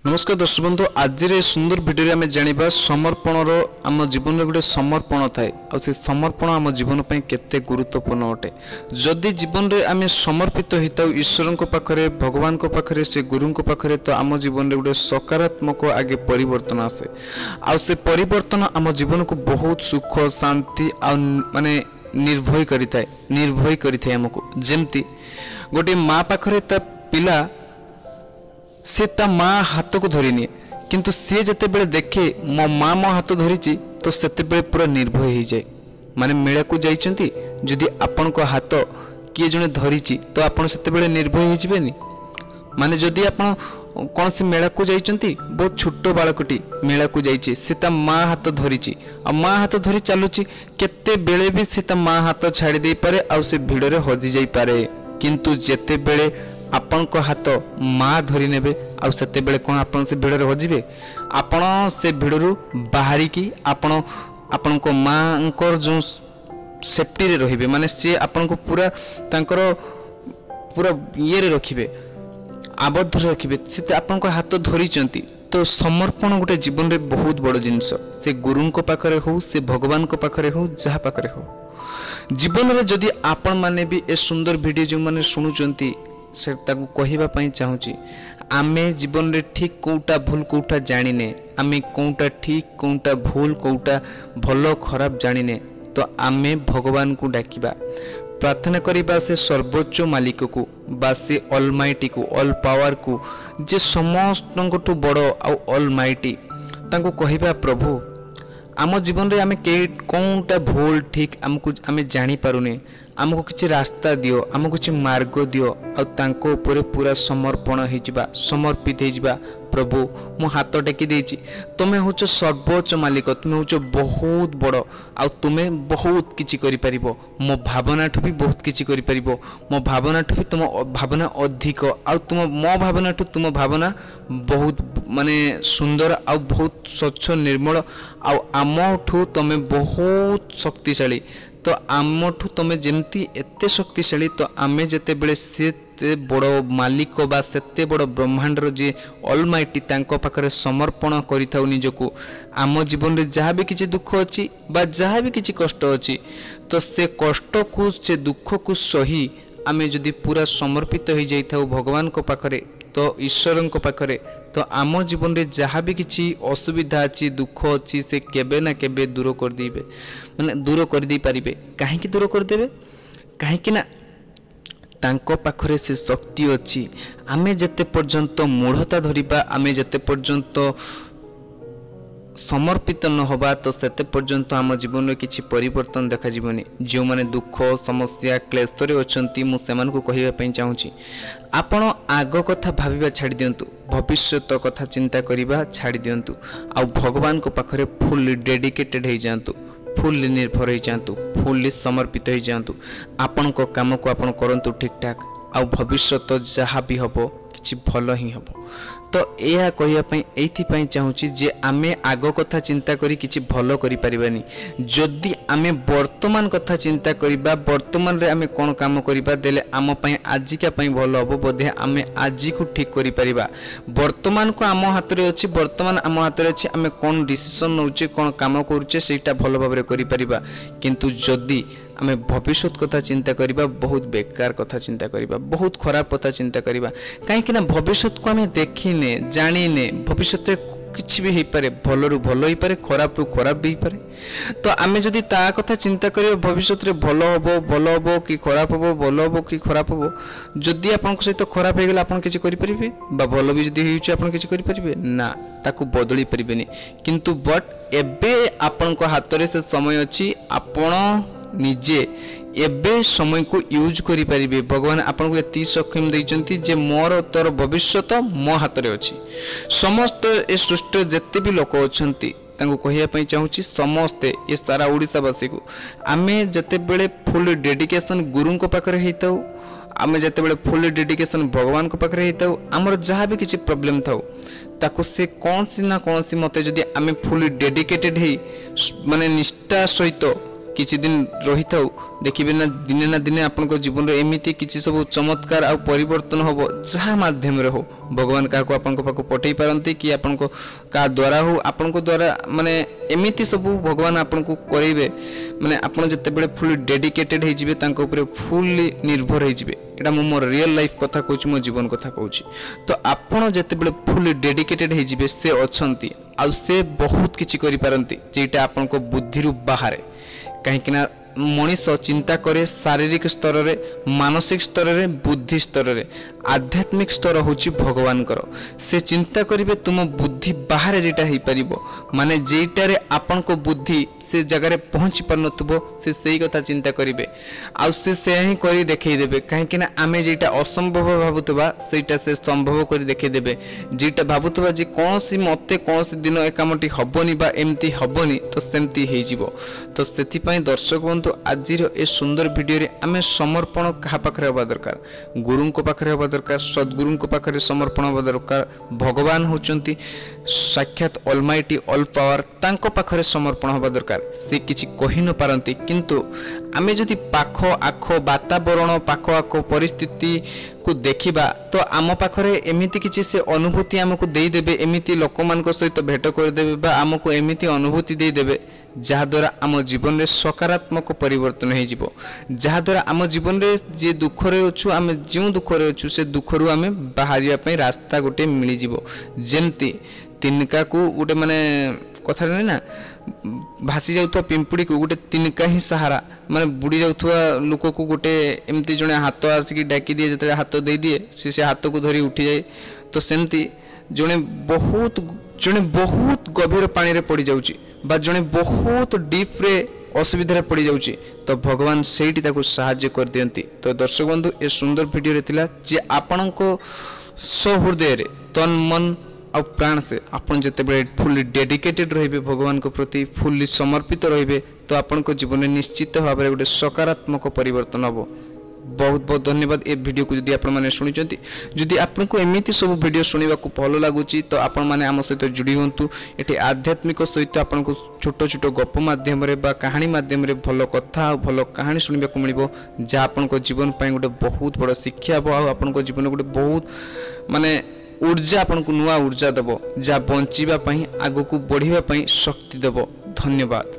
नमस्कार दर्शक बंधु आज सुंदर भिडियो आम जाना समर्पण आम जीवन में गोटे समर्पण थाए से समर्पण आम जीवन केते गुरुत्वपूर्ण अटे जदि जीवन में आम समर्पित होता ईश्वर पाखे भगवान पाखे से गुरु पाखे तो आम जीवन में गोटे सकारात्मक आगे परिवर्तन आसे से परिवर्तन आम जीवन को बहुत सुख शांति माने निर्भय करिथाए आमको जमती गोटे माँ पाखे ता पिला से ता माँ हाथ को धरी निए किंतु सी जते बेले देखे मो माँ मो हाथ धरी तो सेते बेले पूरा निर्भय हो जाए माने मेला को जाइछंती जदि आपण को हाथ किए जने धरी तो आपण सेते बेले निर्भय हो जिबेनी माने जदि आपण कौन सी मेला को जाइछंती बहुत छोट बालकटी मेला को जाइछि से ता माँ हाथ धरी आ माँ हाथ धरी चलुछि केते बेले भी से ता माँ हाथ छाड़ी दे पारे आ से भिड़ रे हजि जाई पारे किंतु जेते बेले आपण को हाथ माँ धरी नेबे आ सेते बेले कोन आपण से भिड़ रे हजिबे आपण से भिड़रू बाहरी की आपण को माँ को जो सेफ्टी रे रहिबे माने से आपण को पूरा तांकर पूरा ये रे रखिबे आबद्ध रखिबे से आपण को हाथ धरी चंती तो समर्पण गोटे जीवन रे बहुत बड़ जिंस से गुरु को पाखरे हो से भगवान को पाखरे हो जहा पाखरे हो जीवन रे जदि आपण माने भी ए सुंदर वीडियो जो माने सुनुचंती से ताकू कहिबा पई चाहूची आमे जीवन रे ठीक कोउटा भूल कोउटा जानिने आमे कोउटा ठीक कोउटा भूल कोउटा भलो खराब जानिने तो आमे भगवान को डाकिबा प्रार्थना करिबा से सर्वोच्च मालिक को बा से ऑलमाइटी को ऑल पावर को जे समस्त बड़ आ ऑलमाइटी तांको कहिबा प्रभु आम जीवन रे आमे के कोउटा भूल ठीक हमको आमे जानि पारुने आमको किसी रास्ता दियो आमको किसी मार्ग दियो आ तांको ऊपर पूरा समर्पण हो समर्पित हो प्रभु मो हाथ टेकी देछि तुमे होचो सर्वोच्च मालिक तुमे होचो बहुत बड़ आ तुमे बहुत किछि करि परिबो मो भावना ठु भी बहुत किछि करि परिबो मो भावना ठु भी तुम भावना अधिक आ तुम मो भावना ठु तुम भावना बहुत माने सुंदर आ बहुत स्वच्छ निर्मल आ आम ठु तुमे बहुत शक्तिशाली तो आमठू तुम जमती एते शक्तिशाली तो आमे जेते बेले से बड़ मालिक बा सेते बड़ ब्रह्मांडर जे ऑलमाइटी तांको पाखरे समर्पण करिथाउ निजको आम जीवन रे जहाँ भी किछि दुख अछि बा जहाँ भी किछि कष्ट अछि तो से कष्ट को से दुख को सही आमे जदि पूरा समर्पित हो जाइथाउ भगवान को पाखरे तो ईश्वर को पाखरे तो आम जीवन रे जहाँ भी किछि असुविधा अछि दुख अछि से केबे ना केबे दूर कर देबे माने दूर कर दे पारिबे काहे कि दूर कर देबे काहे कि ना तांको पाखरे से शक्ति अछि आमे जते पर्यंत मूढ़ता धरिबा आमे जते पर्यंत समर्पित न होबा तो सेते पर्यंत आम जीवन में किछि परिवर्तन देखा जीवनी जो माने दुख समस्या क्लेश तरे अछंती मु सेमान को कहिबा पई चाहूची आपण आग कथा भाबिबा छाड़ी दियंतु भविष्यत कथा चिंता करिबा छाड़ी दियंतु आ भगवान को पाखरे फुल डेडिकेटेड हो जांतु फुल निर्भर हो जांतु फुल समर्पित हो जांतु आपण को काम को आपण करंतु ठीक ठाक आ भविष्यत जहाँ भी हबो किछि भलो ही हबो तो यह कहवाई ये चाहूँगी जे आमे आग कथा चिंता करी किछि भलो करि परिबानी जदि आमे वर्तमान कथा चिंता करिबा वर्तमान रे आमे कोन काम करिबा देले आम पई आजिका पई भलो हबो बोधे आमे आजि को ठीक करि परिबा वर्तमान को आम हाथ रे अछि वर्तमान आम हाथ रे अछि आमे कोन डिसीजन नउचे कोन काम करूचे सेटा भलो भाबरे करि परिबा किंतु जदि आमे भविष्य कथा चिंता करिबा बहुत बेकार कथा चिंता करिबा बहुत खराब कथा चिंता करिबा काहे कि ना भविष्य को आमे देखिने जानिने भविष्य किछि भी हे पारे भलो रु भलो हे पारे खराब रु खराब भी पारे तो आमे जदि ता कथा चिंता करियो भविष्य रे भलो हबो कि खराब हबो भलो हबो कि खराब हबो जदि आपन को सहित खराब हे गेला आपन किछि करि परिबे बा भलो भी जदि हेउछि आपन किछि करि परिबे ना ताकू बदली परिबेनी किंतु बट एबे आपन को हाथ रे से समय अछि आपन निजे एबे समय को यूज करि परिबे भगवान आपन को एती सक्षम दैचंती जे मोर तोर भविष्यत मो हाथ रे अछि समस्त ए सृष्टि जत्ते भी लोक अछंती तांको कहिया पई चाहूची समस्ते ए सारा ओडिसा वासी को आमे जते बेले फुल डेडिकेशन गुरु को पाखरे हेताउ आमे जते बेले फुल डेडिकेशन भगवान को पाखरे हेताउ हमर जहाँ भी किछि प्रॉब्लम थाउ ताको से कौन सी ना कौन सी मते जदि आमे फुल डेडिकेटेड हे माने निष्ठा सहित किछि दिन रही थाउ देखिबे ना दिने आपन को जीवन रे एमिति किछि सब चमत्कार आ परिवर्तन होबो जहा माध्यम रे हो भगवान क्या आपंक पाक पठे पारती कि आपण क्या द्वारा हो आपण द्वारा माने एमती सब भगवान आपन को करेंगे माने आपन जिते बड़े फुल डेडिकेटेड हो फुल्ली निर्भर होटा मु मोर रियल लाइफ कथा कहूँ मो जीवन कथा कहूँ तो आपन जिते बड़े फुल्ली डेडिकेटेड हो से अच्छी आ से बहुत किसी करेटा आपण को बुद्धि बाहर कहीं मनीष चिंता करे शारीरिक स्तर रे मानसिक स्तर रे बुद्धि स्तर रे आध्यात्मिक स्तर होची भगवान करो से चिंता करिवे तुम बुद्धि बाहर जेटा ही परिबो माने जेटा रे आपन को बुद्धि से जगह पहुँची पार नथुबो से सही कथा चिंता करिवे आ से ही करी देखै देबे कहीं आमे जेटा असंभव भाबुतबा सेटा से संभव करी देखै देबे जेटा भाबुतबा जे कोनसी मते कोनसी दिन ए कामटी हबोनी बा एमती हबोनी तो सेमती हे जिवो तो सेति पई दर्शक बंधु आजिर ए सुंदर वीडियो रे आमे समर्पण कहा पाखरे होबा दरकार गुरुं को पाखरे होबा दरकार सद्गुरुं को पाखरे समर्पण होबा दरकार भगवान होचंती साक्षात ऑलमाइटी ऑल पावर तांको पाखरे समर्पण होबा दरकार से किछि कहि न पारंती किंतु आमे जदि पाख आख वातावरण पाख आख परिस्थिति को देखिबा तो आम पाखरे एमिति किछि से अनुभूति हमको देई देबे एमिति लोकमान को सहित भेट कर देबे बा हमको एमिति अनुभूति देई देबे जहा द्वारा आम जीवन में सकारात्मक परिवर्तन हो जिवो जहा द्वारा आम जीवन में जे दुख रे अछु आमे जो दुख रे अछु से दुख रु आमे बाहरिया पई रास्ता गोटे मिली जिवो जेमती तिनका को गोटे माने कथा नै ना भासी जाउथवा पिंपुड़ी को गोटे तिनका ही सहारा माने बुड़ी जाउथवा लोक को गोटे एमती जने हाथ आसिकी डाकी दिए जते हाथ दे दिए से हाथ को धरी उठी जाए तो सेमती जने बहुत गभीर पानी रे पड़ी जाउची बा जने बहुत डीप रे असुविधा पड़ जाउची तो भगवान सेठी ताको सहाय्य कर दियंती तो दर्शक बंधु ए सुंदर वीडियो रे थिला जे आपन को सहृदय रे तन मन और प्राण से आपन जते बड़े फुल्ली डेडिकेटेड रहिबे भगवान को प्रति फुल्ली समर्पित रहिबे तो आपन को जीवन में निश्चित भाव में गोटे सकारात्मक परिवर्तन हबो बहुत बहुत धन्यवाद ए वीडियो को जदि आपण माने सुनिचंती जदि आपन को एमिति सब वीडियो सुनिबा को भलो लागुची तो आपण माने आम सहित जुड़ी होंतु एठी आध्यात्मिक सहित आपन को छोट छोट गप माध्यम रे बा कहानी माध्यम रे भलो कथा भलो कहानी सुनिबा को मिलिबो जा आपन को जीवन पई गोटे बहुत बड़ शिक्षा हबो आ आपन को जीवन गोटे बहुत माने ऊर्जा आपन को नुआ ऊर्जा दबो जा बंचीबा पई आगु को बढ़ीबा पई शक्ति दबो धन्यवाद।